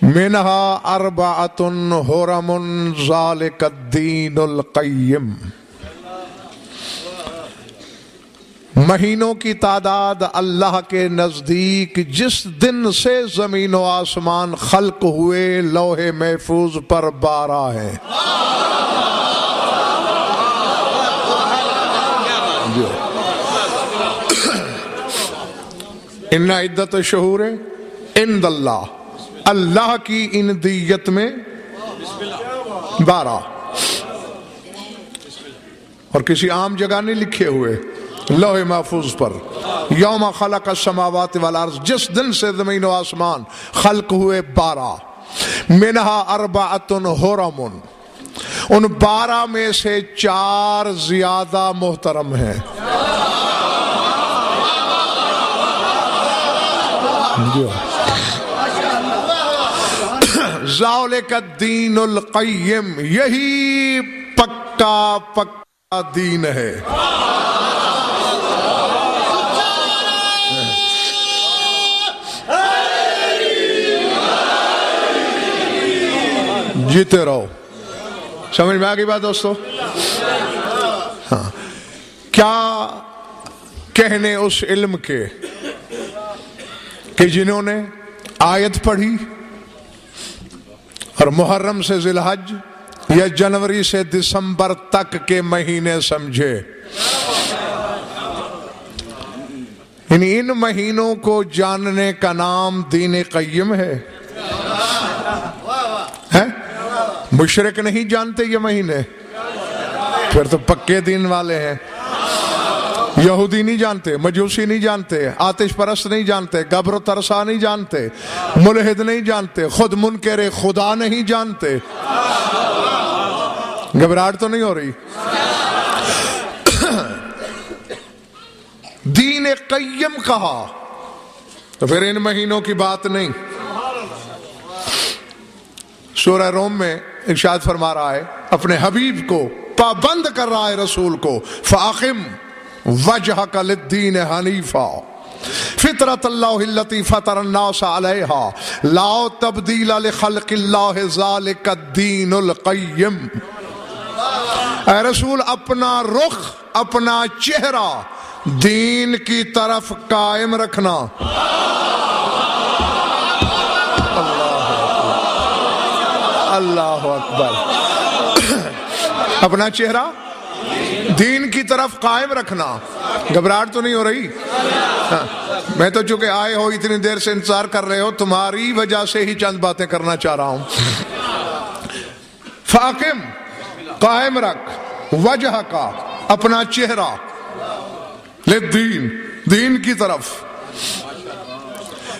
منہا اربعۃ حرم ذالک الدین القیم، مہینوں کی تعداد اللہ کے نزدیک جس دن سے زمین و آسمان خلق ہوئے لوح محفوظ پر 12 ہیں۔ ان عدت شہور عند اللہ، اللہ کی اندیت میں 12، اور کسی عام جگہ نہیں لکھے ہوئے، لوح محفوظ پر۔ یوم خلق السماوات والارض، جس دن سے زمین و آسمان خلق ہوئے 12۔ منہا اربعۃ حرم، ان 12 میں سے 4 زیادہ محترم ہیں۔ ذالک الدین القیم، یہی پکا دین ہے۔ جیتے رہو۔ سمجھ میں آ گئی بات دوستو؟ ہاں، کیا کہنے اس علم کے کہ جنہوں نے آیت پڑھی اور محرم سے ذی الحج یا جنوری سے دسمبر تک کے مہینے سمجھے، یعنی ان مہینوں کو جاننے کا نام دین قیم ہے۔ مشرک نہیں جانتے یہ مہینے، پھر تو پکے دین والے ہیں۔ یہودی نہیں جانتے، مجوسی نہیں جانتے، آتش پرست نہیں جانتے، گبر و ترسا نہیں جانتے، ملحد نہیں جانتے، خود منکر خدا نہیں جانتے۔ گھبراہٹ تو نہیں ہو رہی؟ دین قیم کہا تو پھر ان مہینوں کی بات نہیں۔ سورہ روم میں ارشاد فرما رہا ہے، اپنے حبیب کو پابند کر رہا ہے رسول کو، فاقم وجہک للدین حنیفا فطرت اللہ التی فطر الناس علیہا لا تبدیل لخلق اللہ ذالک الدین القیم۔ اے رسول، اپنا رخ، اپنا چہرہ دین کی طرف قائم رکھنا۔ اللہ اکبر۔ اپنا چہرہ دین کی طرف قائم رکھنا۔ گھبراہٹ تو نہیں ہو رہی؟ میں تو چونکہ آئے ہو اتنی دیر سے انتظار کر رہے ہو، تمہاری وجہ سے ہی چند باتیں کرنا چاہ رہا ہوں۔ فاقم، قائم رکھ، وجہ کا، اپنا چہرہ، للدین، دین کی طرف،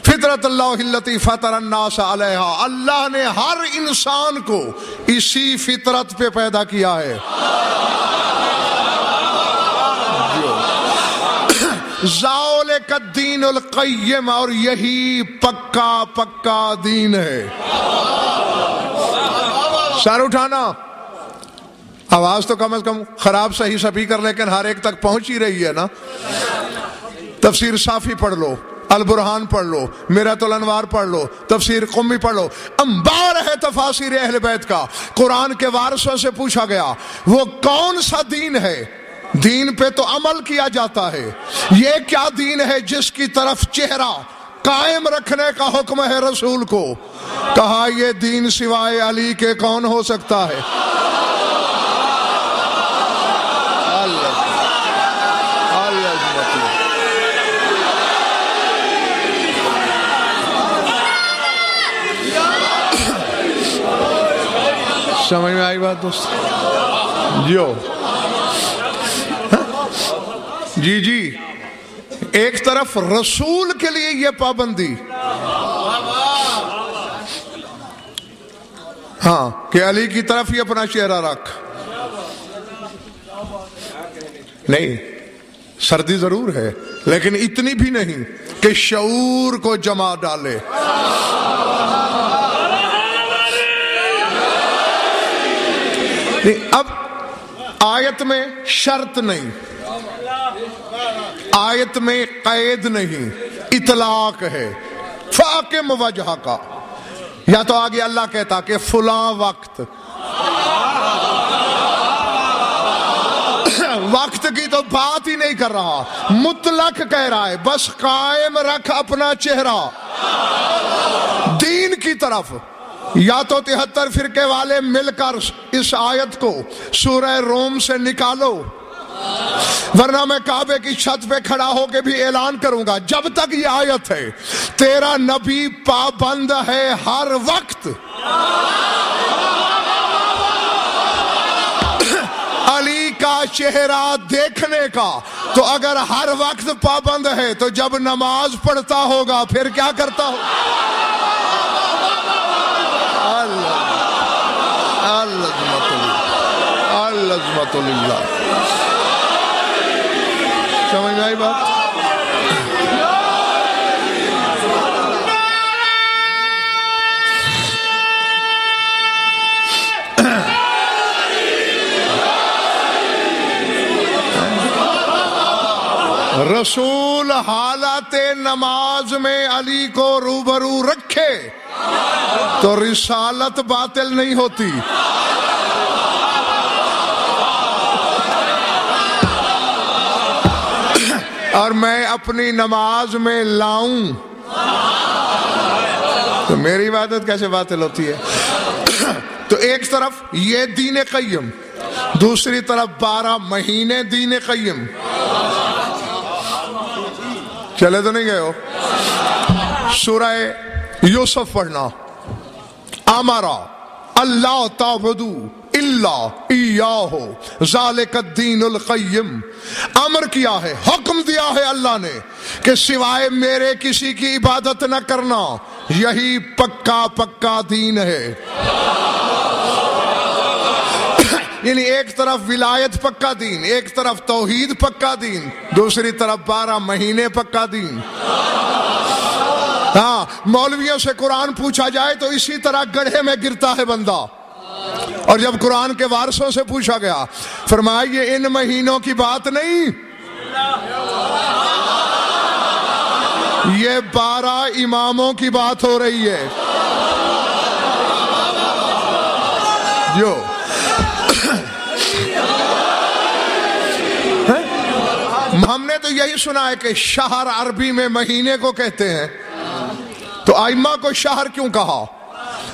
فطرت اللہ التی فطر الناس علیہا، اللہ نے ہر انسان کو اسی فطرت پہ پیدا کیا ہے۔ ذالک الدین القیم، اور یہی پکا دین ہے۔ سر اٹھانا، آواز تو کم از کم خراب صحیح سپیکر لیکن ہر ایک تک پہنچ ہی رہی ہے نا۔ تفسیر صافی پڑھ لو، البرہان پڑھ لو، میرۃ الانوار پڑھ لو، تفسیر قمی پڑھ لو، انبار ہے تفاسیر اہل بیت کا۔ قرآن کے وارثوں سے پوچھا گیا وہ کون سا دین ہے؟ دین پہ تو عمل کیا جاتا ہے، یہ کیا دین ہے جس کی طرف چہرہ قائم رکھنے کا حکم ہے رسول کو؟ کہا یہ دین سوائے علی کے کون ہو سکتا ہے؟ سمجھ میں آئی بات دوست؟ جی ایک طرف رسول کے لیے یہ پابندی، ہاں، کہ علی کی طرف ہی اپنا چہرہ رکھ، نہیں، سردی ضرور ہے لیکن اتنی بھی نہیں کہ شعور کو جما ڈالے۔ اب آیت میں شرط نہیں، آیت میں قید نہیں، اطلاق ہے۔ فاقم وجہ کا، یا تو آگے اللہ کہتا کہ فلاں وقت، وقت کی تو بات ہی نہیں کر رہا، مطلق کہہ رہا ہے بس قائم رکھ اپنا چہرہ دین کی طرف۔ یا تو 73 فرقے والے مل کر اس آیت کو سورہ روم سے نکالو، ورنہ میں کعبے کی چھت پہ کھڑا ہو کے بھی اعلان کروں گا جب تک یہ آیت ہے تیرا نبی پابند ہے ہر وقت علی کا چہرہ دیکھنے کا۔ تو اگر ہر وقت پابند ہے تو جب نماز پڑھتا ہوگا پھر کیا کرتا ہو؟ العظمت للہ۔ سمجھ میں آئی بات؟ رسول حالات نماز میں علی کو روبرو رکھے تو رسالت باطل نہیں ہوتی۔ اور میں اپنی نماز میں لاؤں تو میری عبادت کیسے باطل ہوتی ہے؟ تو ایک طرف یہ دین قیم، دوسری طرف 12 مہینے دین قیم۔ چلے تو نہیں گئے ہو؟ سورہ یوسف پڑھنا، امرا اللہ تعبدو الا ایاہ ذالک الدین القیم، امر کیا ہے، حکم دیا ہے اللہ نے کہ سوائے میرے کسی کی عبادت نہ کرنا، یہی پکا دین ہے۔ یعنی ایک طرف ولایت پکا دین، ایک طرف توحید پکا دین، دوسری طرف 12 مہینے پکا دین۔ ہاں، مولویوں سے قرآن پوچھا جائے تو اسی طرح گڑھے میں گرتا ہے بندہ، اور جب قرآن کے وارثوں سے پوچھا گیا فرمایا یہ ان مہینوں کی بات نہیں، یہ 12 اماموں کی بات ہو رہی ہے۔ جو ہم نے تو یہی سنا ہے کہ شہر عربی میں مہینے کو کہتے ہیں، تو ائمہ کو شہر کیوں کہا؟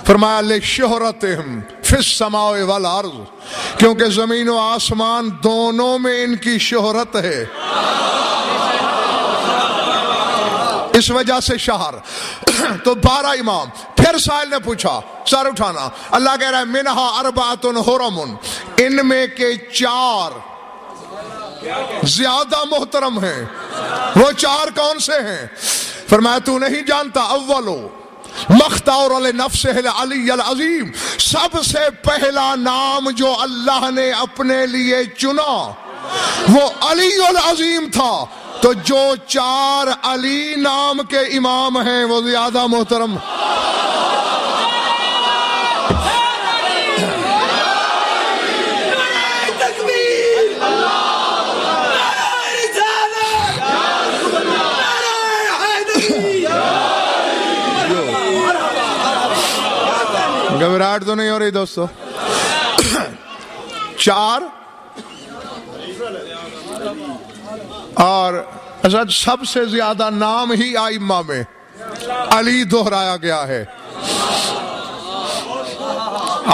فرمایا لشہرتہم فی السماء والارض، کیونکہ زمین و آسمان دونوں میں ان کی شہرت ہے، اس وجہ سے شہر۔ تو 12 امام۔ پھر سائل نے پوچھا، سر اٹھانا، اللہ کہہ رہا ہے منہا اربعۃ حرم، ان میں کے 4 زیادہ محترم ہیں۔ وہ 4 کون سے ہیں؟ فرمایا تو نہیں جانتا، اولو مختار لنفسہ العلی العظیم، سب سے پہلا نام جو اللہ نے اپنے لیے چنا وہ علی العظیم تھا، تو جو 4 علی نام کے امام ہیں وہ زیادہ محترم۔ گھبراہٹ تو نہیں ہو رہی دوستو؟ 4 اور اسد سب سے زیادہ نام ہی ائمہ میں علی دہرایا گیا ہے۔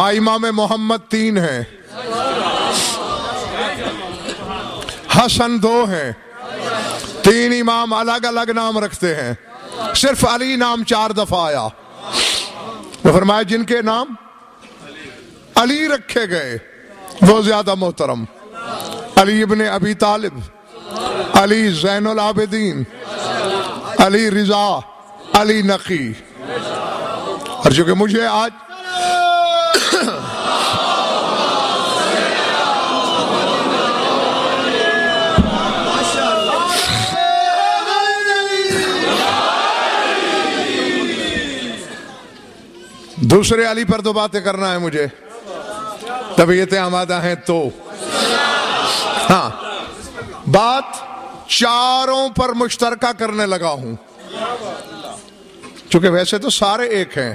ائمہ میں محمد 3 ہیں، حسن 2 ہیں، 3 امام الگ الگ نام رکھتے ہیں، صرف علی نام 4 دفعہ آیا۔ تو فرمایا جن کے نام علی رکھے گئے وہ زیادہ محترم، علی ابن ابی طالب، علی زین العابدین، علی رضا، علی نقی۔ اور چونکہ مجھے آج دوسرے علی پر 2 باتیں کرنا ہے مجھے، طبیعتیں آمادہ ہیں تو ہاں، بات 4 پر مشترکہ کرنے لگا ہوں، چونکہ ویسے تو سارے ایک ہیں،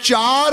4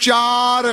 4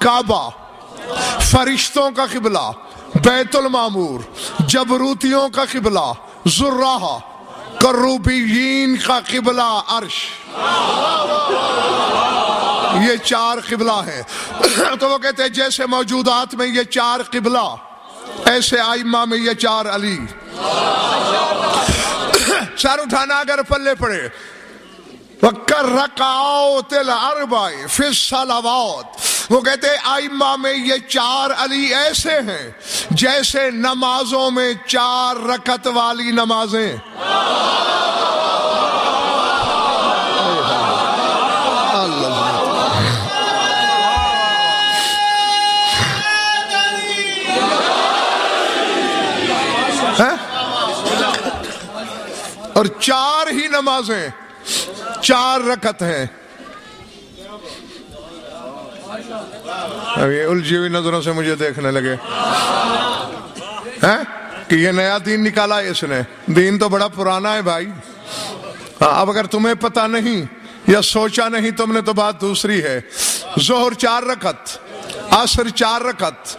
کعبہ، فرشتوں کا قبلہ بیت المعمور، جبروتیوں کا قبلہ زراہ، کروبیین کا قبلہ عرش، یہ 4 قبلہ ہیں۔ تو وہ کہتے ہیں جیسے موجودات میں یہ 4 قبلہ، ایسے ائمہ میں یہ 4 علی۔ سر اٹھانا اگر پلے پڑے، وَكَرَّقَعَوْتِ الْأَرْبَعِ فِي الصَّلَوَاتِ، وہ کہتے ہیں ائمہ میں یہ 4 علی ایسے ہیں جیسے نمازوں میں 4 رکعت والی نمازیں۔ اور 4 ہی نمازیں، 4 رکعت ہیں۔ اب یہ الجھی ہوئی نظروں سے مجھے دیکھنے لگے کہ یہ نیا دین نکالا ہے اس نے۔ دین تو بڑا پرانا ہے بھائی۔ اب اگر تمہیں پتہ نہیں یا سوچا نہیں تم نے تو بات دوسری ہے۔ ظہر 4 رکعت، عصر 4 رکعت،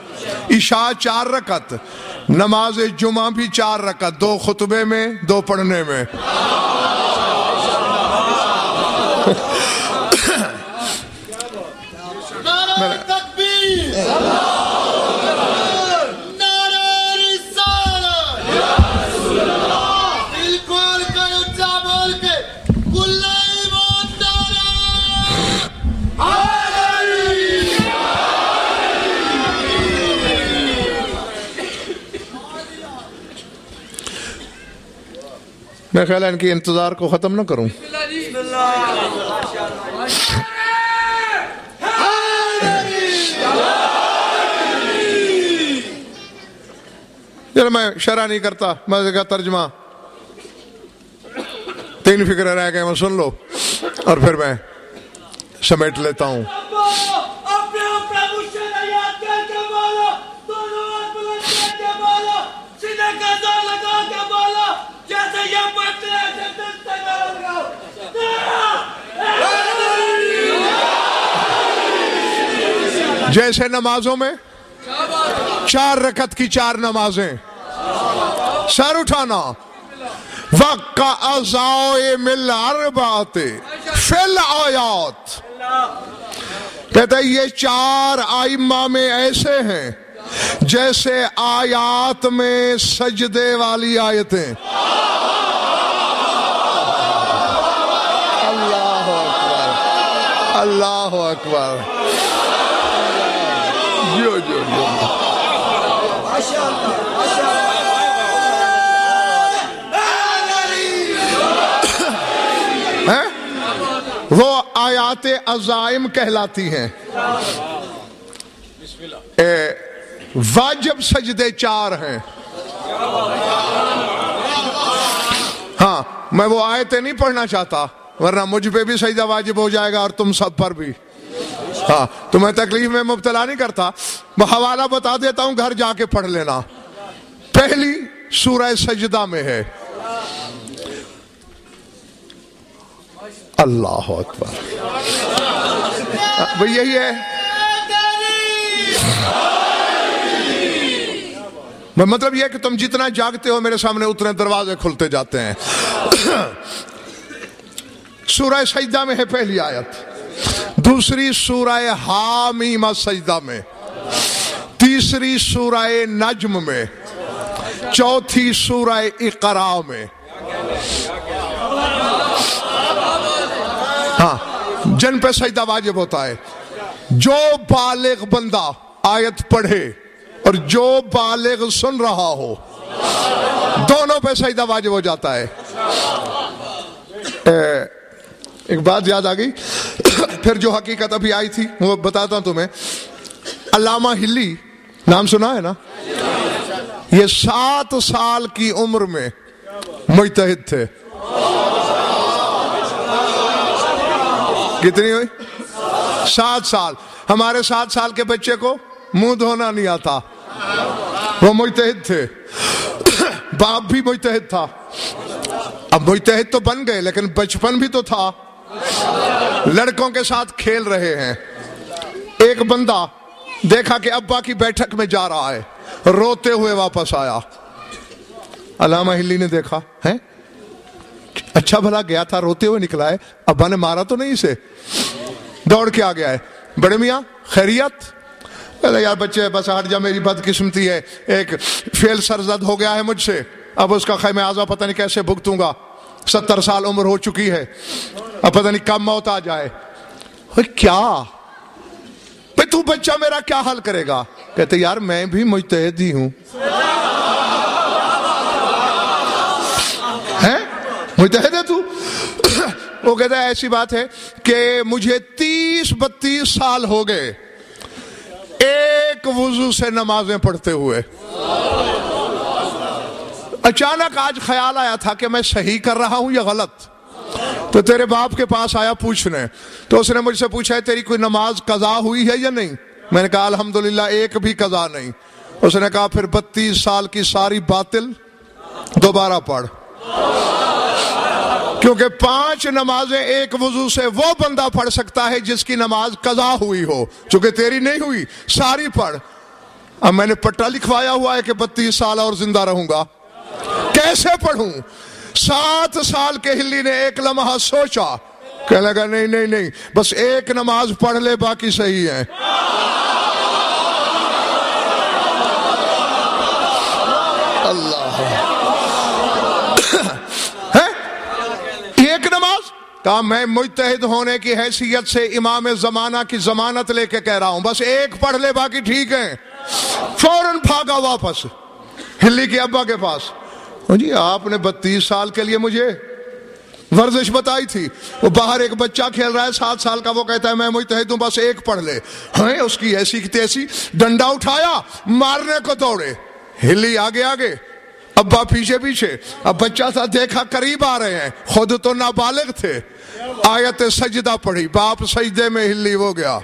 عشاء 4 رکعت، نماز جمعہ بھی 4 رکعت، 2 خطبے میں 2 پڑھنے میں۔ میں خیال ہے ان کی انتظار کو ختم نہ کروں۔ میں شرح نہیں کرتا، میں کا ترجمہ 3 فکریں رہ گئے، میں سن لو اور پھر میں سمیٹ لیتا ہوں۔ جیسے نمازوں میں 4 رکعت کی 4 نمازیں، سر اٹھانا، وَكَأَزَائِمِ الْأَرْبَعَةِ فِي الْآيَاتِ، کہتے ہیں یہ 4 ائمہ میں ایسے ہیں جیسے آیات میں سجدے والی آیتیں۔ اللہ اکبر، اللہ اکبر، جو جو جو وہ آیات عزائم کہلاتی ہیں۔ واجب سجدے 4 ہیں۔ ہاں میں وہ آیتیں نہیں پڑھنا چاہتا ورنہ مجھ پہ بھی سجدہ واجب ہو جائے گا اور تم سب پر بھی۔ ہاں تو میں تکلیف میں مبتلا نہیں کرتا، میں حوالہ بتا دیتا ہوں، گھر جا کے پڑھ لینا۔ پہلی سورہ سجدہ میں ہے۔ اللہ اکبر، بھئی یہی ہے، مطلب یہ کہ تم جتنا جاگتے ہو میرے سامنے اتنے دروازے کھلتے جاتے ہیں۔ سورہ سجدہ میں ہے پہلی آیت، دوسری سورہ حامیم سجدہ میں، تیسری سورہ نجم میں، چوتھی سورہ اقرا میں۔ ہاں جن پہ سجدہ واجب ہوتا ہے، جو بالغ بندہ آیت پڑھے اور جو بالغ سن رہا ہو، دونوں پہ سجدہ واجب ہو جاتا ہے۔ ایک بات یاد آ گئی، پھر جو حقیقت ابھی آئی تھی وہ بتاتا ہوں تمہیں۔ علامہ ہلی نام سنا ہے نا؟ یہ 7 سال کی عمر میں مجتہد تھے۔ کتنی ہوئی؟ 7 سال۔ ہمارے 7 سال کے بچے کو منہ دھونا نہیں آتا، وہ مجتہد تھے۔ باپ بھی مجتہد تھا، اب مجتہد تو بن گئے لیکن بچپن بھی تو تھا، لڑکوں کے ساتھ کھیل رہے ہیں۔ ایک بندہ دیکھا کہ ابا کی بیٹھک میں جا رہا ہے, روتے ہوئے واپس آیا. علامہ ہلی نے دیکھا ہے اچھا بھلا گیا تھا, روتے ہوئے نکلا ہے, ابا نے مارا تو نہیں اسے. دوڑ کے آ گیا ہے, بڑے میاں خیریت؟ یار بچے بس ہٹ جا, میری بدقسمتی ہے, ایک فیل سرزد ہو گیا ہے مجھ سے, اب اس کا خیمہ اعضا پتہ نہیں کیسے بھگتوں گا, 70 سال عمر ہو چکی ہے, اب پتہ نہیں کب موت آ جائے. کیا بھئی تو بچہ میرا کیا حل کرے گا؟ کہتے یار میں بھی مجتہد ہی ہوں. ہیں مجتہد ہے تو؟ وہ کہتا ہے ایسی بات ہے کہ مجھے 30-32 سال ہو گئے ایک وضو سے نمازیں پڑھتے ہوئے. اچانک آج خیال آیا تھا کہ میں صحیح کر رہا ہوں یا غلط, تو تیرے باپ کے پاس آیا پوچھنے, تو اس نے مجھ سے پوچھا ہے تیری کوئی نماز قضا ہوئی ہے یا نہیں؟ میں نے کہا الحمدللہ ایک بھی قضا نہیں. اس نے کہا پھر 32 سال کی ساری باطل دوبارہ پڑھ, کیونکہ 5 نمازیں ایک وضو سے وہ بندہ پڑھ سکتا ہے جس کی نماز قضا ہوئی ہو, چونکہ تیری نہیں ہوئی, ساری پڑھ. اب میں نے پٹا لکھوایا ہوا ہے کہ 32 سال اور زندہ رہوں گا, کیسے پڑھوں؟ 7 سال کے ہلی نے ایک لمحہ سوچا, کہنے لگا نہیں بس ایک نماز پڑھ لے باقی صحیح ہے. اللہ ایک نماز کہا میں مجتہد ہونے کی حیثیت سے امام زمانہ کی ضمانت لے کے کہہ رہا ہوں, بس ایک پڑھ لے باقی ٹھیک ہے. فوراً بھاگا واپس ہلی کے ابا کے پاس. جی آپ نے 32 سال کے لیے مجھے ورزش بتائی تھی, وہ باہر ایک بچہ کھیل رہا ہے 7 سال کا, وہ کہتا ہے میں مجتہد ہوں بس ایک پڑھ لے. ہیں اس کی ایسی کی تیسی, ڈنڈا اٹھایا مارنے کو دوڑے, ہلی آگے آگے ابا پیچھے پیچھے. اب بچہ تھا, دیکھا قریب آ رہے ہیں, خود تو نابالغ تھے, آیت سجدہ پڑھی, باپ سجدے میں ہلی ہو گیا.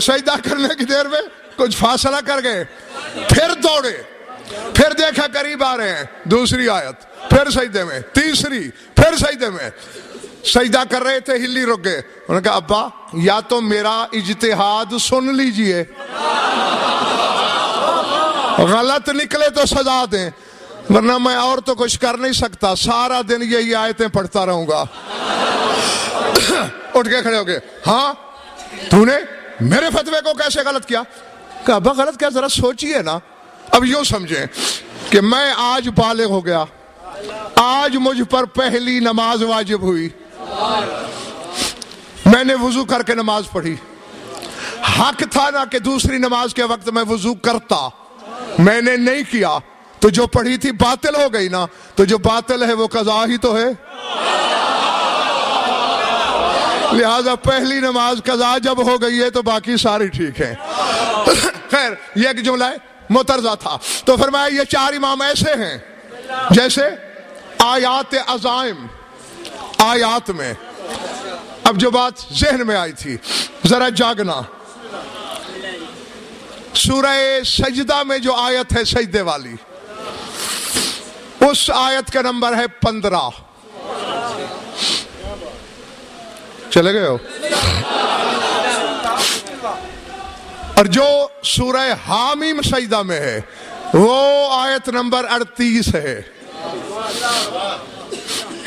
سجدہ کرنے کی دیر میں کچھ فاصلہ کر گئے, پھر دوڑے, پھر دیکھا قریب آ رہے ہیں, دوسری آیت, پھر سجدے میں, تیسری, پھر سجدے میں. سجدہ کر رہے تھے, ہلی رک گئے. انہوں نے کہا ابا یا تو میرا اجتہاد سن لیجئے, غلط نکلے تو سزا دیں, ورنہ میں اور تو کچھ کر نہیں سکتا, سارا دن یہی آیتیں پڑھتا رہوں گا. اٹھ کے کھڑے ہو گئے, ہاں تو نے میرے فتوے کو کیسے غلط کیا؟ کہا ابا غلط کیا, ذرا سوچئے نا. اب یوں سمجھیں کہ میں آج بالغ ہو گیا, آج مجھ پر پہلی نماز واجب ہوئی, میں نے وضو کر کے نماز پڑھی. حق تھا نا کہ دوسری نماز کے وقت میں وضو کرتا, میں نے نہیں کیا, تو جو پڑھی تھی باطل ہو گئی نا, تو جو باطل ہے وہ قضا ہی تو ہے. لہذا پہلی نماز قضا جب ہو گئی ہے تو باقی ساری ٹھیک ہے. خیر یہ ایک جملہ ہے, مترجہ تھا. تو فرمایا یہ 4 امام ایسے ہیں جیسے آیات عزائم, آیات میں. اب جو بات ذہن میں آئی تھی ذرا جاگنا, سورہ سجدہ میں جو آیت ہے سجدے والی, اس آیت کا نمبر ہے 15. چلے گئے ہو؟ اور جو سورہ حامیم سجدہ میں ہے وہ آیت نمبر 38 ہے.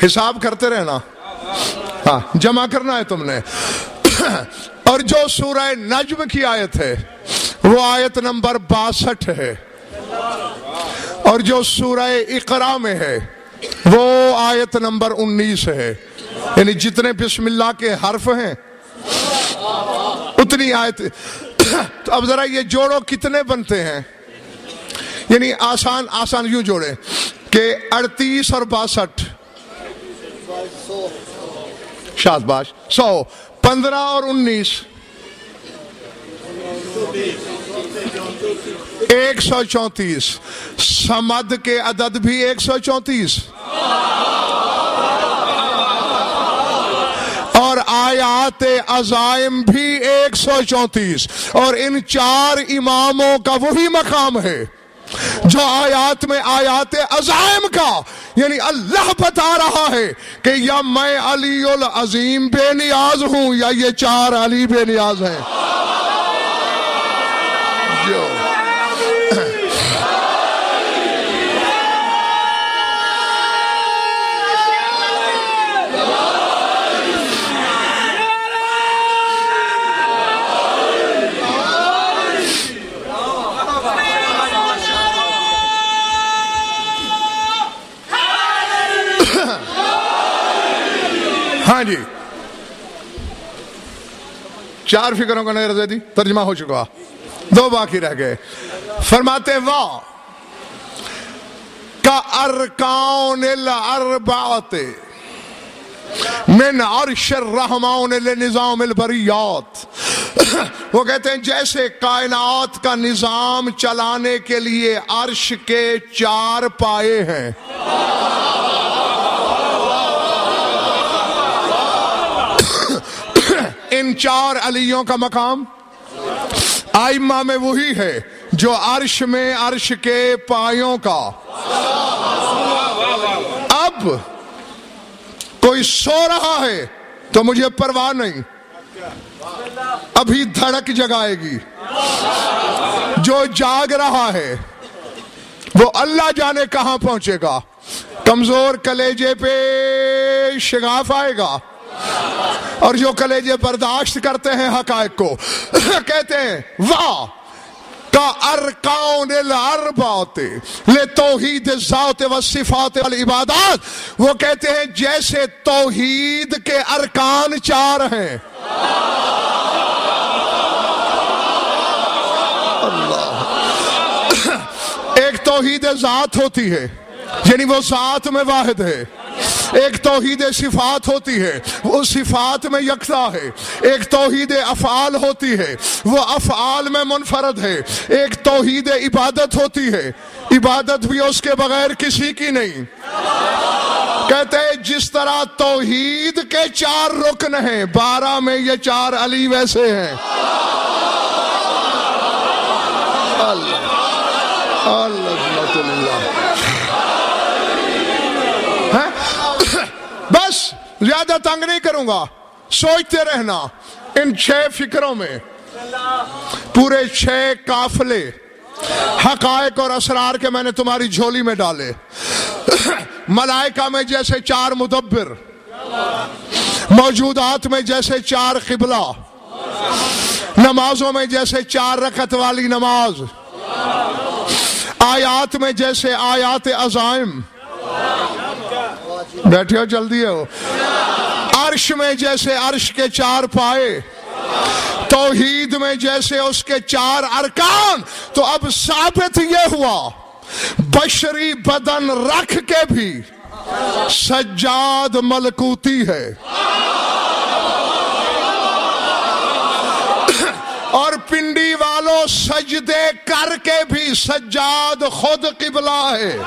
حساب کرتے رہنا, ہاں جمع کرنا ہے تم نے. اور جو سورہ نجم کی آیت ہے وہ آیت نمبر 62 ہے. اور جو سورہ اقرا میں ہے وہ آیت نمبر 19 ہے. یعنی جتنے بسم اللہ کے حرف ہیں اتنی آیت. تو اب ذرا یہ جوڑو کتنے بنتے ہیں, یعنی آسان یوں جوڑے کہ 38 اور 62, شاباش, 100, 15 اور 19, 134. سمد کے عدد بھی 134 اور آیات عزائم بھی 134. اور ان 4 اماموں کا وہی مقام ہے جو آیات میں آیات عزائم کا، یعنی اللہ بتا رہا ہے کہ یا میں علی العظیم بے نیاز ہوں یا یہ چار علی بے نیاز ہیں. جو ہاں جی، چار فکروں کا نظر دے دی، ترجمہ ہو چکا، دو باقی رہ گئے. فرماتے واہ کا ارکان الاربعۃ من عرش الرحمن لنظام البریات. وہ کہتے ہیں جیسے کائنات کا نظام چلانے کے لیے عرش کے چار پائے ہیں. ان چار علیوں کا مقام ائمہ میں وہی ہے جو عرش میں عرش کے پایوں کا. اب کوئی سو رہا ہے تو مجھے پرواہ نہیں، ابھی دھڑک جگائے گی. جو جاگ رہا ہے وہ اللہ جانے کہاں پہنچے گا. کمزور کلیجے پہ شگاف آئے گا، اور جو کلیجے برداشت کرتے ہیں حقائق کو کہتے ہیں واہ کا ارکان الاربعۃ لتوحید الذات والصفات والعبادات. وہ کہتے ہیں جیسے توحید کے ارکان چار ہیں. اللہ. ایک توحید ذات ہوتی ہے، یعنی وہ ذات میں واحد ہے. ایک توحید صفات ہوتی ہے، وہ صفات میں یکتا ہے. ایک توحید افعال ہوتی ہے، وہ افعال میں منفرد ہے. ایک توحید عبادت ہوتی ہے، عبادت بھی اس کے بغیر کسی کی نہیں. کہتے ہیں جس طرح توحید کے چار رکن ہیں، 12 میں یہ چار علی ویسے ہیں. اللہ بس زیادہ تنگ نہیں کروں گا، سوچتے رہنا. ان 6 فکروں میں پورے 6 قافلے حقائق اور اسرار کے میں نے تمہاری جھولی میں ڈالے. ملائکہ میں جیسے 4 مدبر، موجودات میں جیسے 4 قبلہ، نمازوں میں جیسے 4 رکعت والی نماز، آیات میں جیسے آیات عزائم. بیٹھے ہو جلدی ہو. عرش میں جیسے عرش کے 4 پائے، توحید میں جیسے اس کے 4 ارکان. تو اب ثابت یہ ہوا بشری بدن رکھ کے بھی سجاد ملکوتی ہے، اور پنڈی والوں سجدے کر کے بھی سجاد خود قبلہ ہے.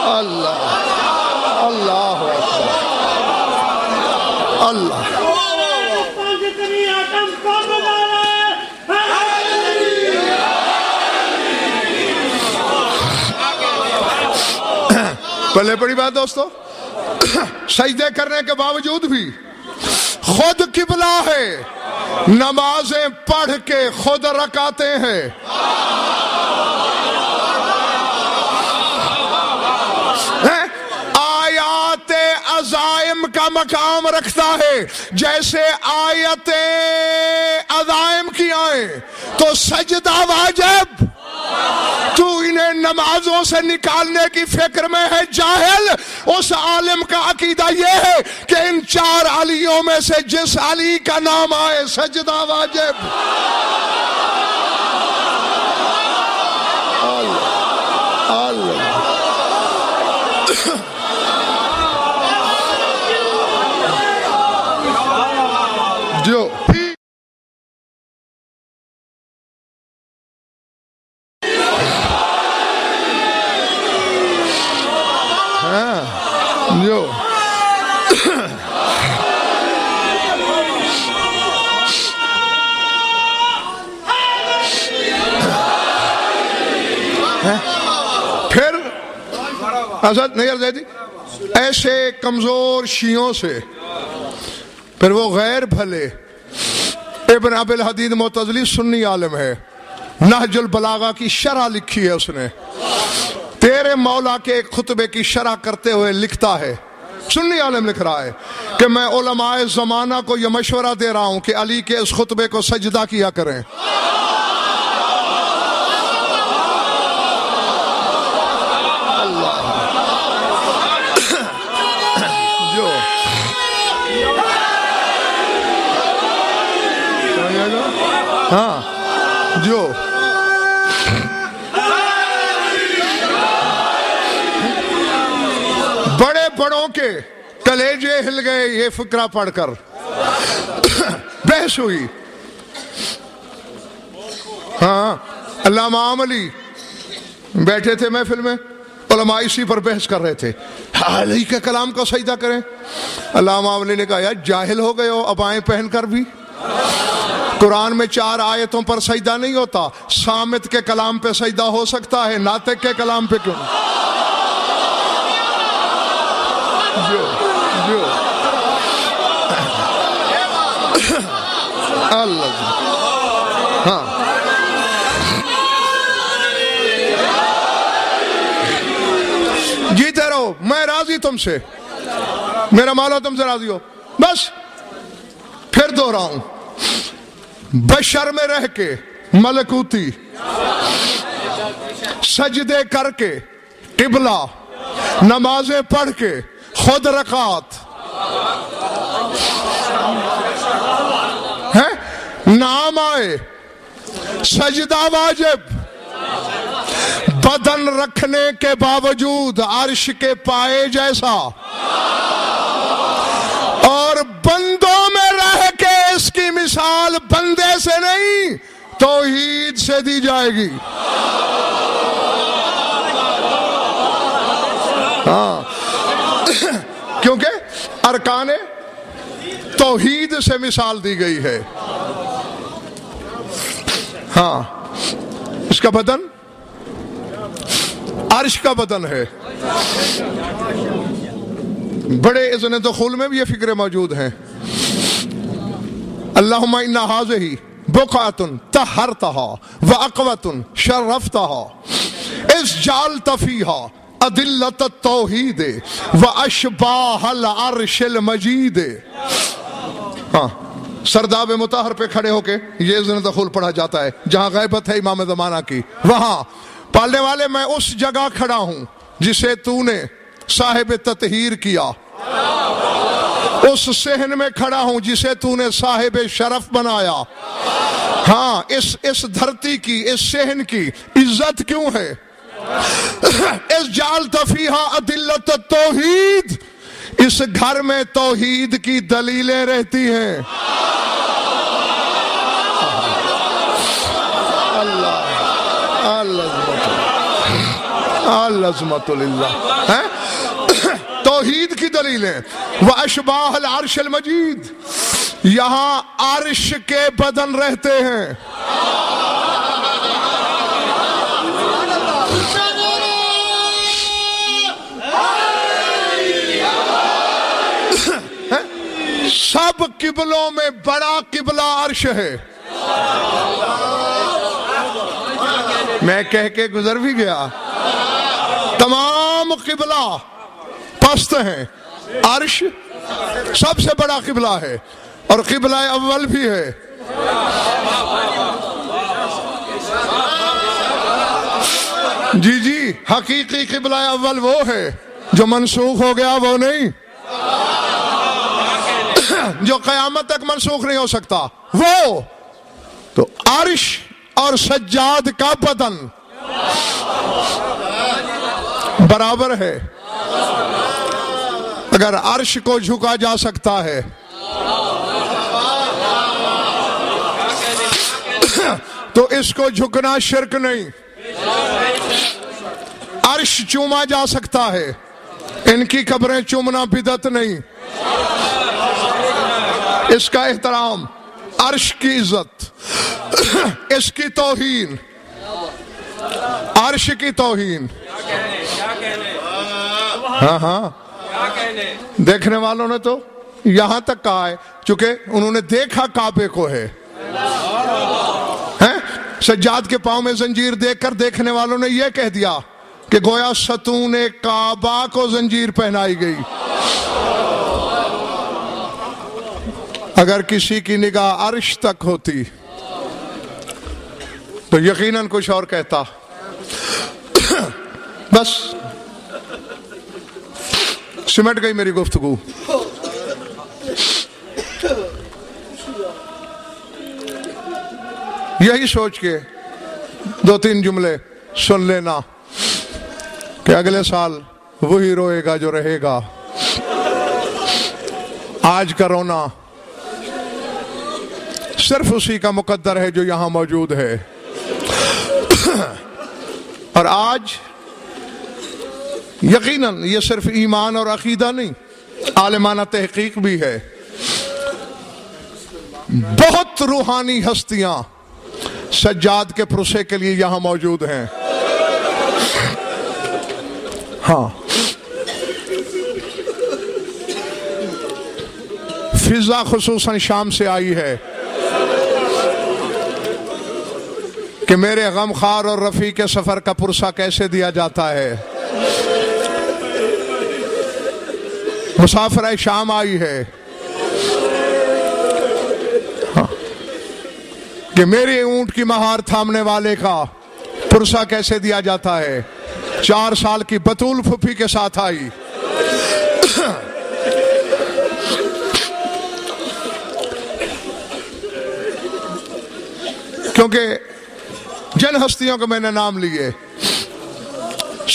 اللہ اللہ اللہ. پہلے بڑی بات دوستو، سجدے کرنے کے باوجود بھی خود قبلہ ہے. نمازیں پڑھ کے خود رکعتیں ہیں. آیات عزائم کا مقام رکھتا ہے. جیسے آیت عزائم کی آئیں تو سجدہ واجب. تو انہیں نمازوں سے نکالنے کی فکر میں ہے جاہل. اس عالم کا عقیدہ یہ ہے کہ ان 4 علیوں میں سے جس علی کا نام آئے سجدہ واجب. اللہ جو جو پھر حضرت نیر زیدی ایسے کمزور شیعوں سے پھر وہ غیر بھلے ابن ابی الحدید معتزلی سنی عالم ہے، نہج البلاغہ کی شرح لکھی ہے اس نے، تیرے مولا کے ایک خطبے کی شرح کرتے ہوئے لکھتا ہے، سنی عالم لکھ رہا ہے کہ میں علماء زمانہ کو یہ مشورہ دے رہا ہوں کہ علی کے اس خطبے کو سجدہ کیا کریں۔ جو بڑے بڑوں کے کلیجے ہل گئے یہ فقرہ پڑھ کر، بحث ہوئی۔ ہاں علامہ عاملی بیٹھے تھے محفل میں، علماء اسی پر بحث کر رہے تھے، علی کے کلام کو سجدہ کریں۔ علامہ عاملی نے کہا یار جاہل ہو گئے ہو، عبائیں پہن کر بھی قرآن میں 4 آیتوں پر سجدہ نہیں ہوتا، صامت کے کلام پہ سجدہ ہو سکتا ہے، ناطق کے کلام پہ کیوں؟ جو اللہ ہاں جیتے رہو، میں راضی تم سے، میرا مولا تم سے راضی ہو، بس۔ پھر دوہراؤں، بشر میں رہ کے ملکوتی سجدے کر کے قبلہ نمازیں پڑھ کے خود رکعت ہے، نام آئے سجدہ واجب، بدن رکھنے کے باوجود عرش کے پائے جیسا، اور بندوں میں رہ کے اس کی مثال بندے سے نہیں توحید سے دی جائے گی۔ ہاں کیونکہ ارکان توحید سے مثال دی گئی ہے۔ ہاں اس کا بدن عرش کا بدن ہے۔ بڑے اذن دخول میں بھی یہ فکرے موجود ہیں، اللہم انا ھذہ بقعۃ طہرتھا واقوۃ شرفتھا اذ جعلت فیھا ادلۃ التوحید واشباہ العرش المجید۔ ہاں سرداب مطہر پہ کھڑے ہو کے یہ اذن دخول پڑھا جاتا ہے، جہاں غیبت ہے امام زمانہ کی، وہاں پالنے والے میں اس جگہ کھڑا ہوں جسے تو نے صاحب تطہیر کیا، اس صحن میں کھڑا ہوں جسے تو نے صاحب شرف بنایا۔ ہاں اس دھرتی کی، اس صحن کی عزت کیوں ہے؟ اس جعلت فیہا ادلۃ التوحید، اس گھر میں توحید کی دلیلیں رہتی ہیں۔ العظمت للہ، توحید کی دلیلیں، واشباہ العرش المجید، یہاں عرش کے بدن رہتے ہیں۔ سب قبلوں میں بڑا قبلہ عرش ہے۔ میں کہہ کے گزر بھی گیا، تمام قبلہ پست ہیں، عرش سب سے بڑا قبلہ ہے، اور قبلہ اول بھی ہے۔ جی جی حقیقی قبلہ اول وہ ہے جو منسوخ ہو گیا، وہ نہیں جو قیامت تک منسوخ نہیں ہو سکتا، وہ تو عرش اور سجاد کا بدن برابر ہے۔ اگر عرش کو جھکا جا سکتا ہے تو اس کو جھکنا شرک نہیں، عرش چوما جا سکتا ہے، ان کی قبریں چومنا بدعت نہیں، اس کا احترام، عرش کی عزت، اس کی توہین، عرش کی توہین. ہاں ہاں دیکھنے والوں نے تو یہاں تک کہا ہے چونکہ انہوں نے دیکھا کعبے کو ہے. سجاد کے پاؤں میں زنجیر دیکھ کر دیکھنے والوں نے یہ کہہ دیا کہ گویا ستون کعبہ کو زنجیر پہنائی گئی. اگر کسی کی نگاہ عرش تک ہوتی تو یقیناً کچھ اور کہتا. بس سمٹ گئی میری گفتگو. یہی سوچ کے 2-3 جملے سن لینا کہ اگلے سال وہی روئے گا جو رہے گا. آج کا رونا صرف اسی کا مقدر ہے جو یہاں موجود ہے. اور آج یقیناً یہ صرف ایمان اور عقیدہ نہیں، عالمانہ تحقیق بھی ہے. بہت روحانی ہستیاں سجاد کے پروسے کے لیے یہاں موجود ہیں. ہاں فضا خصوصاً شام سے آئی ہے کہ میرے غم خوار اور رفیق سفر کا پرسہ کیسے دیا جاتا ہے. مسافرہ شام آئی ہے کہ میری اونٹ کی مہار تھامنے والے کا پرسہ کیسے دیا جاتا ہے. 4 سال کی بطول پھپھی کے ساتھ آئی. کیونکہ جن ہستیوں کو میں نے نام لیے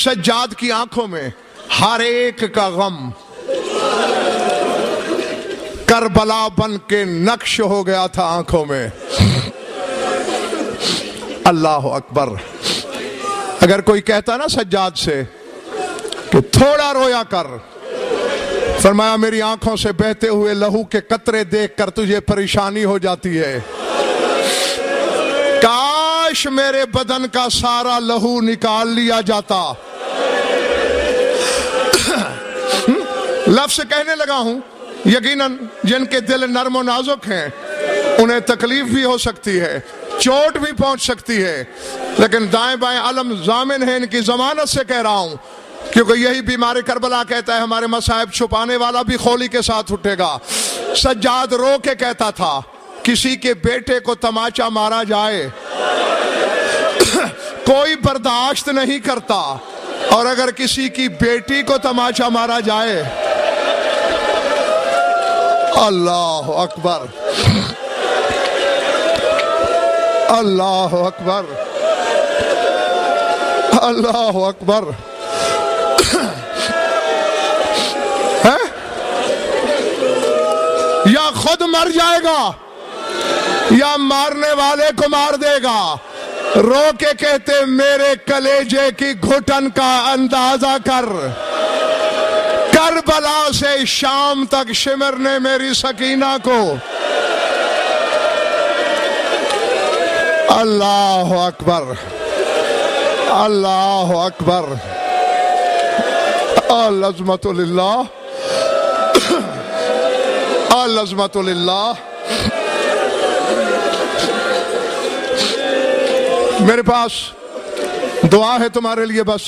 سجاد کی آنکھوں میں ہر ایک کا غم کربلا بن کے نقش ہو گیا تھا آنکھوں میں. اللہ اکبر. اگر کوئی کہتا نا سجاد سے کہ تھوڑا رویا کر، فرمایا میری آنکھوں سے بہتے ہوئے لہو کے قطرے دیکھ کر تجھے پریشانی ہو جاتی ہے. کاش میرے بدن کا سارا لہو نکال لیا جاتا. لفظ کہنے لگا ہوں، یقیناً جن کے دل نرم و نازک ہیں انہیں تکلیف بھی ہو سکتی ہے، چوٹ بھی پہنچ سکتی ہے، لیکن دائیں بائیں علم ضامن ہے ان کی ضمانت سے کہہ رہا ہوں. کیونکہ یہی بیمار کربلا کہتا ہے ہمارے مصائب چھپانے والا بھی خولی کے ساتھ اٹھے گا. سجاد رو کے کہتا تھا کسی کے بیٹے کو تماچا مارا جائے کوئی برداشت نہیں کرتا، اور اگر کسی کی بیٹی کو تماچا مارا جائے، اللہ اکبر اللہ اکبر اللہ اکبر. یا خود مر جائے گا یا مارنے والے کو مار دے گا. رو کے کہتے میرے کلیجے کی گھٹن کا اندازہ کر، کربلا سے شام تک شمرنے میری سکینہ کو. اللہ اکبر اللہ اکبر. العظمت للہ العظمت للہ. میرے پاس دعا ہے تمہارے لیے، بس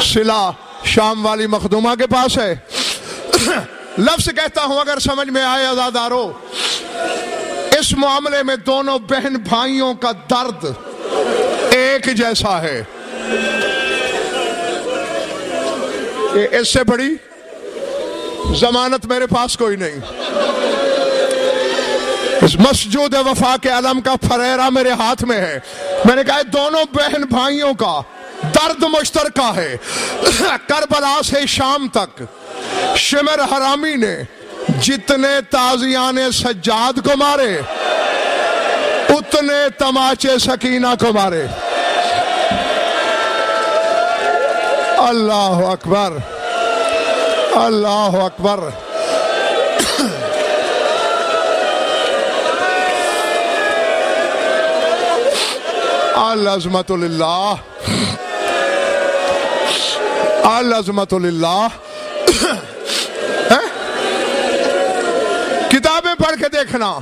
صلہ شام والی مخدومہ کے پاس ہے. لفظ کہتا ہوں اگر سمجھ میں آئے عزادارو، اس معاملے میں دونوں بہن بھائیوں کا درد ایک جیسا ہے. اس سے بڑی ضمانت میرے پاس کوئی نہیں. اس مسجود وفا کے علم کا فریرہ میرے ہاتھ میں ہے. میں نے کہا دونوں بہن بھائیوں کا درد مشترکہ ہے. کربلا سے شام تک شمر حرامی نے جتنے تازیان سجاد کو مارے اتنے تماچے سکینہ کو مارے. اللہ اکبر اللہ اکبر. العظمت للہ، العظمت للہ۔ کتابیں پڑھ کے دیکھنا،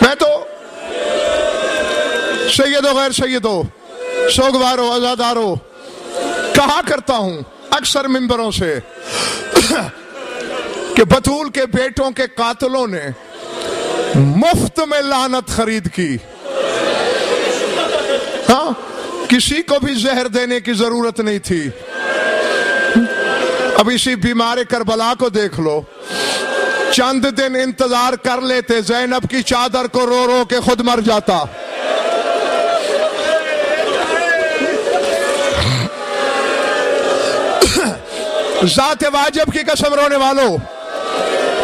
میں تو سیدو غیر سیدو، سوگوارو ازادارو کہا کرتا ہوں اکثر منبروں سے کہ بطول کے بیٹوں کے قاتلوں نے مفت میں لعنت خرید کی۔ ہاں، کسی کو بھی زہر دینے کی ضرورت نہیں تھی۔ اب اسی بیمار کربلا کو دیکھ لو، چند دن انتظار کر لیتے زینب کی چادر کو رو رو کے خود مر جاتا۔ ذات واجب کی قسم رونے والوں،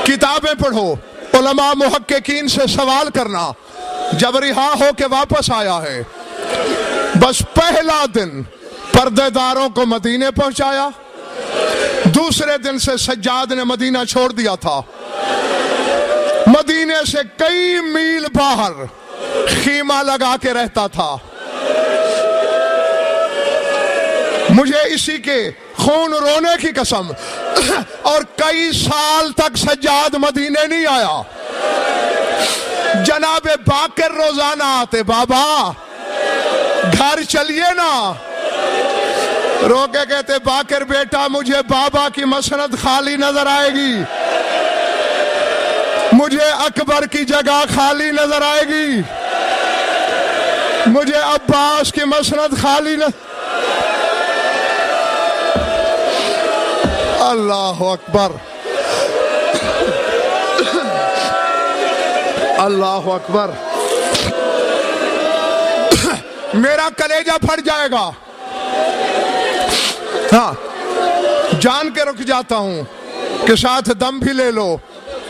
کتابیں پڑھو، علماء محققین سے سوال کرنا۔ جب رہا ہو کے واپس آیا ہے، بس پہلا دن پردے داروں کو مدینے پہنچایا، دوسرے دن سے سجاد نے مدینہ چھوڑ دیا تھا۔ مدینے سے کئی میل باہر خیمہ لگا کے رہتا تھا۔ مجھے اسی کے خون رونے کی قسم، اور کئی سال تک سجاد مدینے نہیں آیا۔ جناب باقر روزانہ آتے، بابا گھر چلیے نا، رو کے کہتے باقر بیٹا مجھے بابا کی مسند خالی نظر آئے گی، مجھے اکبر کی جگہ خالی نظر آئے گی، مجھے عباس کی مسند خالی نظر۔ اللہ اکبر، اللہ اکبر، میرا کلیجہ پھٹ جائے گا۔ ہاں، جان کے رک جاتا ہوں کہ ساتھ دم بھی لے لو۔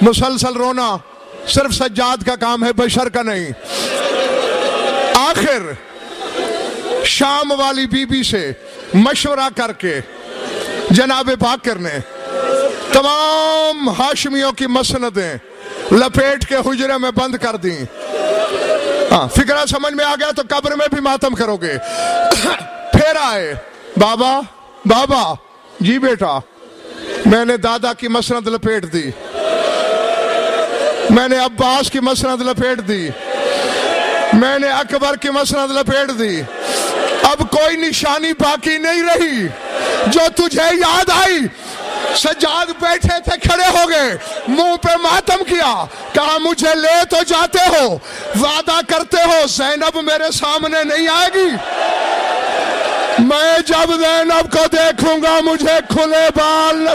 مسلسل رونا صرف سجاد کا کام ہے، بشر کا نہیں۔ آخر شام والی بی بی سے مشورہ کر کے جناب باقر نے تمام ہاشمیوں کی مسندیں لپیٹ کے حجرے میں بند کر دیں۔ ہاں، فکرہ سمجھ میں آ گیا تو قبر میں بھی ماتم کرو گے۔ پھر آئے، بابا بابا، جی بیٹا، میں نے دادا کی مسند لپیٹ دی، میں نے عباس کی مسند لپیٹ دی، میں نے اکبر کی مسند لپیٹ دی، اب کوئی نشانی باقی نہیں رہی جو تجھے یاد آئی۔ سجاد بیٹھے تھے، کھڑے ہو گئے، منہ پہ ماتم کیا، کہا مجھے لے تو جاتے ہو، وعدہ کرتے ہو زینب میرے سامنے نہیں آئے گی، میں جب زینب کو دیکھوں گا مجھے کھلے بال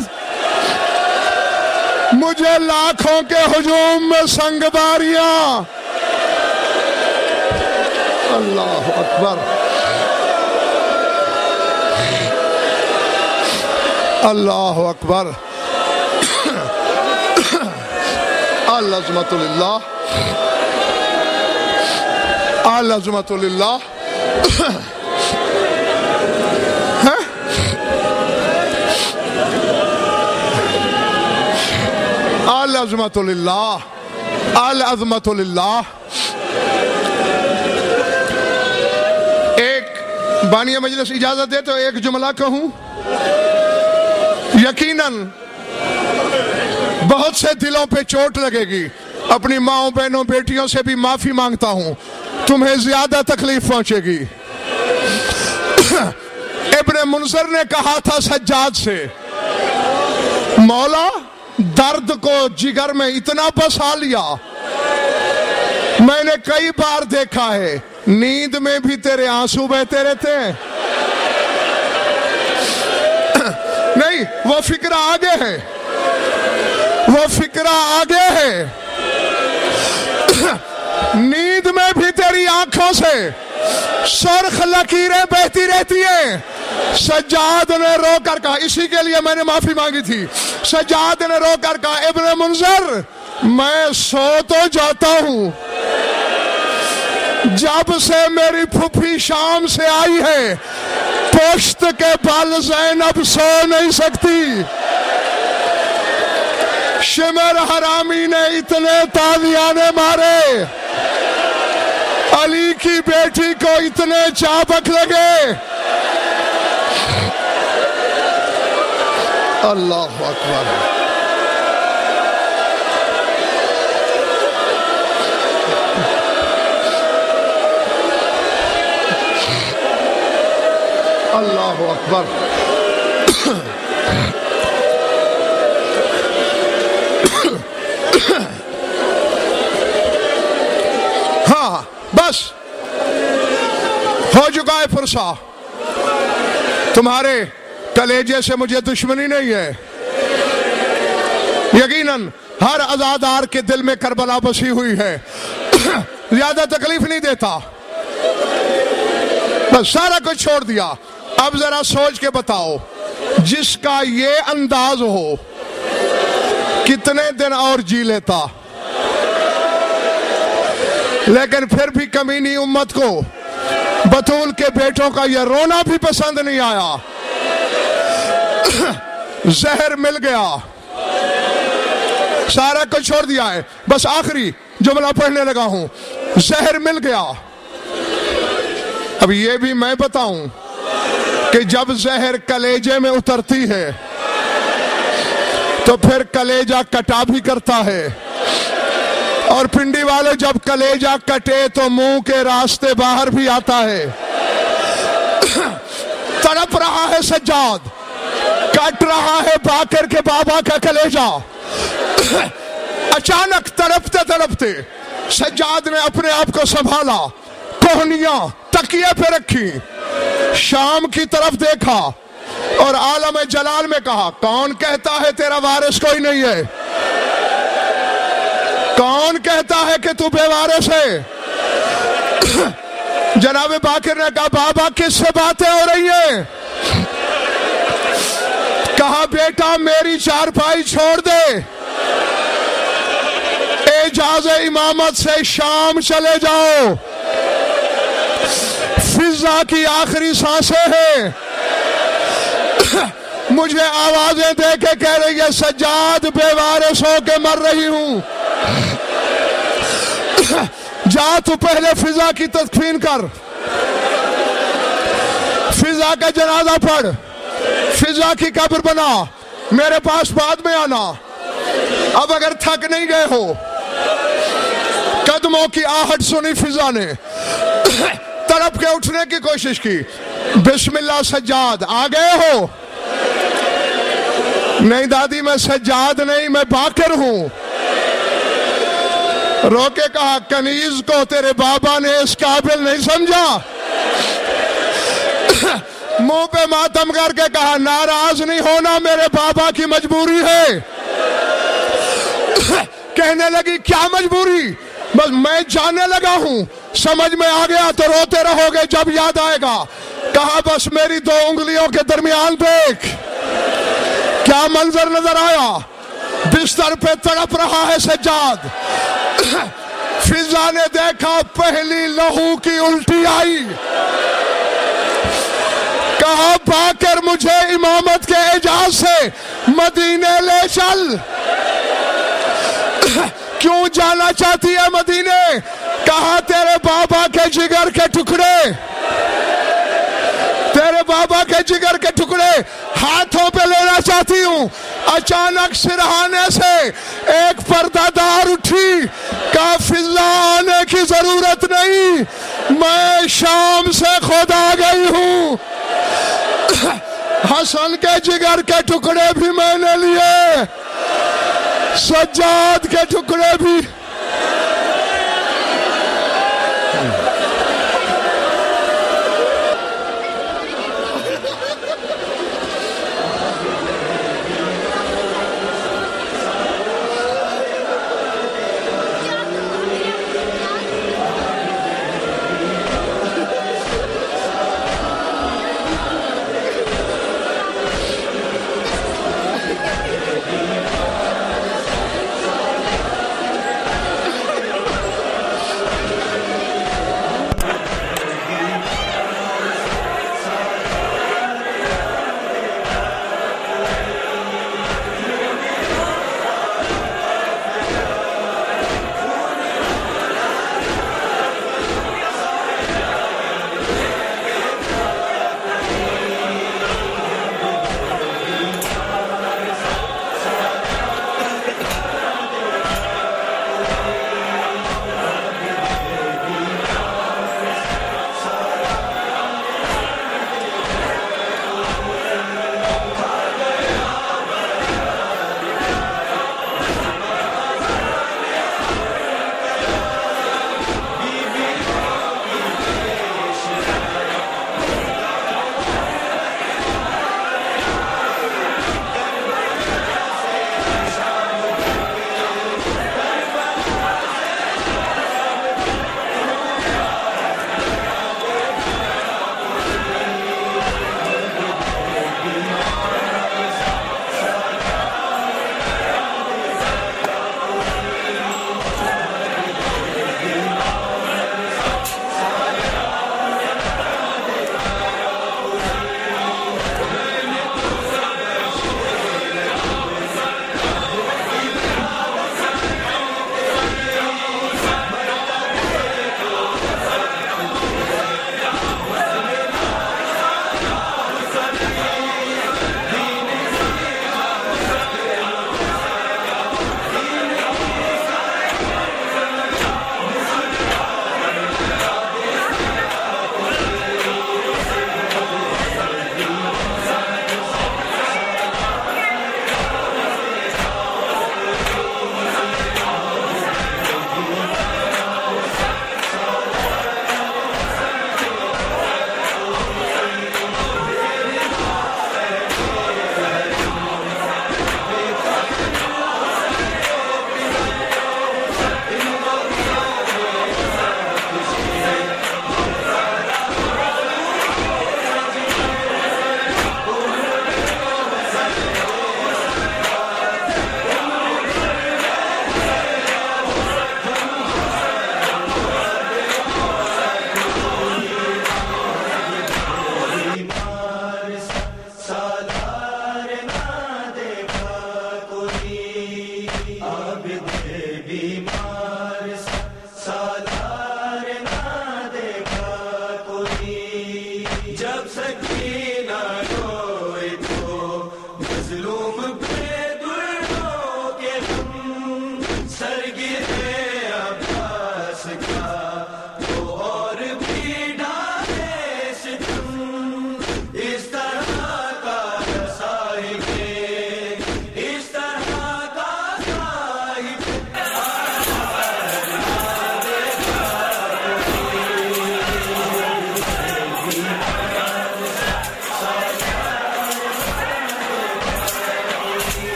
مجھے لاکھوں کے ہجوم میں سنگ باریاں۔ اللہ اکبر، اللہ اکبر، العظمت للہ، العظمت للہ۔ العظمت للہ، العظمت للہ۔ ایک بانی مجلس اجازت دے تو ایک جملہ کہوں۔ یقیناً بہت سے دلوں پہ چوٹ لگے گی، اپنی ماؤں بہنوں بیٹیوں سے بھی معافی مانگتا ہوں، تمہیں زیادہ تکلیف پہنچے گی۔ ابن منذر نے کہا تھا سجاد سے، مولا درد کو جگر میں اتنا بسا لیا، میں نے کئی بار دیکھا ہے نیند میں بھی تیرے آنسو بہتے رہتے ہیں۔ نہیں، وہ فکرہ آگے ہے، وہ فکرہ آگے ہے، نیند میں بھی تیری آنکھوں سے سرخ لکیریں بہتی رہتی ہیں۔ سجاد نے رو کر کہا، اسی کے لیے میں نے معافی مانگی تھی، سجاد نے رو کر کہا ابن منذر میں سو تو جاتا ہوں، جب سے میری پھوپھی شام سے آئی ہے پشت کے بل زینب سو نہیں سکتی۔ شمر حرامی نے اتنے تازیانے مارے، علی کی بیٹی کو اتنے چابک لگے. اللہ اکبر. اللہ اکبر. ہاں بس ہو چکا ہے فرصہ. تمہارے کلیجے سے مجھے دشمنی نہیں ہے. یقیناً ہر عزادار کے دل میں کربلا بسی ہوئی ہے. زیادہ تکلیف نہیں دیتا. بس سارا کچھ چھوڑ دیا. اب ذرا سوچ کے بتاؤ, جس کا یہ انداز ہو کتنے دن اور جی لیتا. لیکن پھر بھی کمینی امت کو بطول کے بیٹوں کا یہ رونا بھی پسند نہیں آیا. زہر مل گیا, سارا کچھ چھوڑ دیا ہے. بس آخری جملہ پڑھنے لگا ہوں. زہر مل گیا. اب یہ بھی میں بتاؤں کہ جب زہر کلیجے میں اترتی ہے تو پھر کلیجہ کٹا بھی کرتا ہے, اور پنڈی والے جب کلیجہ کٹے تو منہ کے راستے باہر بھی آتا ہے. تڑپ رہا ہے سجاد, کٹ رہا ہے باقر کے بابا کا کلیجہ. اچانک تڑپتے تڑپتے سجاد نے اپنے آپ کو سنبھالا, کوہنیاں تکیے پہ رکھی, شام کی طرف دیکھا اور عالم جلال میں کہا, کون کہتا ہے تیرا وارث کوئی نہیں ہے؟ کون کہتا ہے کہ تو بے وارث ہے؟ جناب باقر نے کہا, بابا کس سے باتیں ہو رہی ہیں؟ کہا, بیٹا میری چارپائی چھوڑ دے, اعجاز امامت سے شام چلے جاؤ. فضا کی آخری سانسیں ہیں. مجھے آوازیں دے کے کہہ رہی ہے, سجاد بے وارث ہو کے مر رہی ہوں. جا تو پہلے فضا کی تدفین کر, فضا کا جنازہ پڑھ, فضا کی قبر بنا, میرے پاس بعد میں آنا. اب اگر تھک نہیں گئے ہو, قدموں کی آہٹ سنی فضا نے, تڑپ کے اٹھنے کی کوشش کی. بسم اللہ سجاد, آ گئے ہو؟ نہیں دادی میں سجاد نہیں, میں باقر ہوں. رو کے کہا, کنیز کو تیرے بابا نے اس قابل نہیں سمجھا. منہ پہ ماتم کر کے کہا, ناراض نہیں ہونا, میرے بابا کی مجبوری ہے. کہنے لگی, کیا مجبوری؟ بس میں جانے لگا ہوں, سمجھ میں آ گیا تو روتے رہو گے جب یاد آئے گا. کہا, بس میری 2 انگلیوں کے درمیان دیکھ. کیا منظر نظر آیا؟ بستر پہ تڑپ رہا ہے سجاد. فضا نے دیکھا, پہلی لہو کی الٹی آئی. کہا, باقر مجھے امامت کے اعجاز سے مدینے لے چل. کیوں جانا چاہتی ہے مدینے؟ کہا, تیرے بابا کے جگر کے ٹکڑے, تیرے بابا کے جگر کے ٹکڑے ہاتھوں پہ لینا چاہتی ہوں. اچانک سرہانے سے ایک پردہ دار اٹھی. کہا, فضا آنے کی ضرورت نہیں, میں شام سے خود آ گئی ہوں. حسن کے جگر کے ٹکڑے بھی میں نے لیے, سجاد کے ٹکڑے بھی.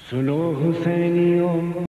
سنو حسینیوں